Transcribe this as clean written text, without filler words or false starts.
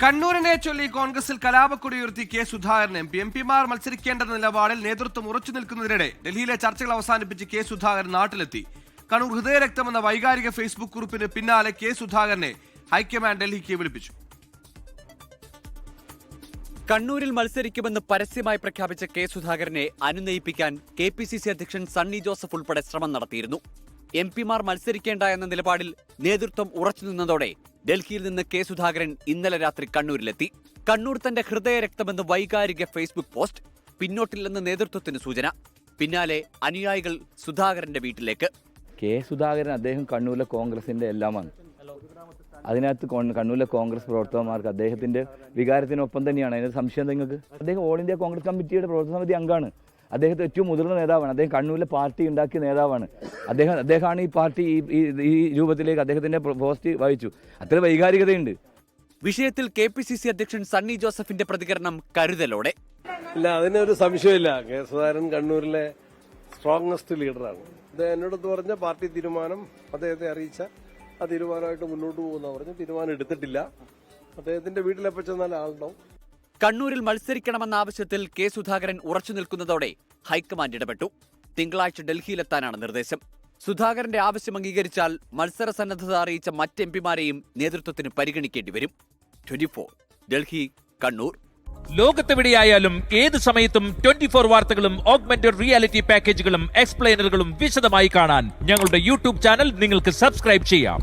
കണ്ണൂരിനെ ചൊല്ലി കോൺഗ്രസിൽ കലാപക്കൊടിയുയർത്തി കെ സുധാകരൻ എംപിമാർ മത്സരിക്കേണ്ട നിലപാടിൽ നേതൃത്വം ഉറച്ചു നിൽക്കുന്നതിനിടെ ഡൽഹിയിലെ ചർച്ചകൾ അവസാനിപ്പിച്ച് കെ സുധാകരൻ നാട്ടിലെത്തി. കണ്ണൂർ ഹൃദയരക്തമെന്ന വൈകാരിക ഫേസ്ബുക്ക് കുറിപ്പിന് പിന്നാലെ കെ സുധാകരനെ ഹൈക്കമാൻഡ് ഡൽഹിക്ക് വിളിപ്പിച്ചു. കണ്ണൂരിൽ മത്സരിക്കുമെന്ന് പരസ്യമായി പ്രഖ്യാപിച്ച കെ സുധാകരനെ അനുനയിപ്പിക്കാൻ KPCC അധ്യക്ഷൻ സണ്ണി ജോസഫ് ഉൾപ്പെടെ ശ്രമം നടത്തിയിരുന്നു. എംപിമാർ മത്സരിക്കേണ്ട എന്ന നിലപാടിൽ നേതൃത്വം ഉറച്ചുനിന്നതോടെ ഡൽഹിയിൽ നിന്ന് കെ സുധാകരൻ ഇന്നലെ രാത്രി കണ്ണൂരിലെത്തി. കണ്ണൂർ തന്റെ ഹൃദയരക്തമെന്ന് വൈകാരിക ഫേസ്ബുക്ക് പോസ്റ്റ്, പിന്നോട്ടില്ലെന്ന് നേതൃത്വത്തിന് സൂചന. പിന്നാലെ അനുയായികൾ സുധാകരന്റെ വീട്ടിലേക്ക്. കെ സുധാകരൻ അദ്ദേഹം കണ്ണൂരിലെ കോൺഗ്രസിന്റെ എല്ലാമാണ്. അതിനകത്ത് കണ്ണൂരിലെ കോൺഗ്രസ് പ്രവർത്തകന്മാർക്ക് അദ്ദേഹത്തിന്റെ വികാരത്തിനൊപ്പം തന്നെയാണ്. അതിന് സംശയം നിങ്ങൾക്ക്? അദ്ദേഹം ഓൾ ഇന്ത്യ കോൺഗ്രസ് കമ്മിറ്റിയുടെ പ്രവർത്തന സമിതി അംഗമാണ്. അദ്ദേഹത്തെ ഏറ്റവും മുതിർന്ന നേതാവാണ്. അദ്ദേഹം കണ്ണൂരിലെ പാർട്ടി ഉണ്ടാക്കിയ നേതാവാണ്. അദ്ദേഹമാണ് ഈ പാർട്ടി ഈ രൂപത്തിലേക്ക് അദ്ദേഹത്തിന്റെ പോസ്റ്റ് വഹിച്ചു. അത്ര വൈകാരികതയുണ്ട്. വിഷയത്തിൽ KPCC അധ്യക്ഷൻ സണ്ണി ജോസഫിന്റെ പ്രതികരണം കരുതലോടെ. ഇല്ല, അതിനൊരു സംശയമില്ല. കെ സുധാകരൻ കണ്ണൂരിലെ സ്ട്രോങ്സ്റ്റ് ലീഡറാണ്. അദ്ദേഹം എന്നോട് പറഞ്ഞ പാർട്ടി തീരുമാനം അദ്ദേഹത്തെ അറിയിച്ച ആ തീരുമാനമായിട്ട് മുന്നോട്ട് പോകുന്ന പറഞ്ഞു. തീരുമാനം എടുത്തിട്ടില്ല. അദ്ദേഹത്തിന്റെ വീട്ടിലെപ്പോ ചെന്നാൽ ആളുണ്ടാവും. കണ്ണൂരിൽ മത്സരിക്കണമെന്ന ആവശ്യത്തിൽ കെ സുധാകരൻ ഉറച്ചു നിൽക്കുന്നതോടെ ഹൈക്കമാൻഡ് ഇടപെട്ടു. തിങ്കളാഴ്ച ഡൽഹിയിലെത്താനാണ് നിർദ്ദേശം. സുധാകരന്റെ ആവശ്യം അംഗീകരിച്ചാൽ മത്സര സന്നദ്ധത അറിയിച്ച മറ്റ് എംപിമാരെയും നേതൃത്വത്തിന് പരിഗണിക്കേണ്ടി വരും. 24 ഡൽഹി, കണ്ണൂർ. ലോകത്തെവിടെയായാലും ഏത് സമയത്തും 24 വാർത്തകളും ഓഗ്മെന്റഡ് റിയാലിറ്റി പാക്കേജുകളും എക്സ്പ്ലെയിനറുകളും വിശദമായി കാണാൻ ഞങ്ങളുടെ YouTube ചാനൽ നിങ്ങൾക്ക് സബ്സ്ക്രൈബ് ചെയ്യാം.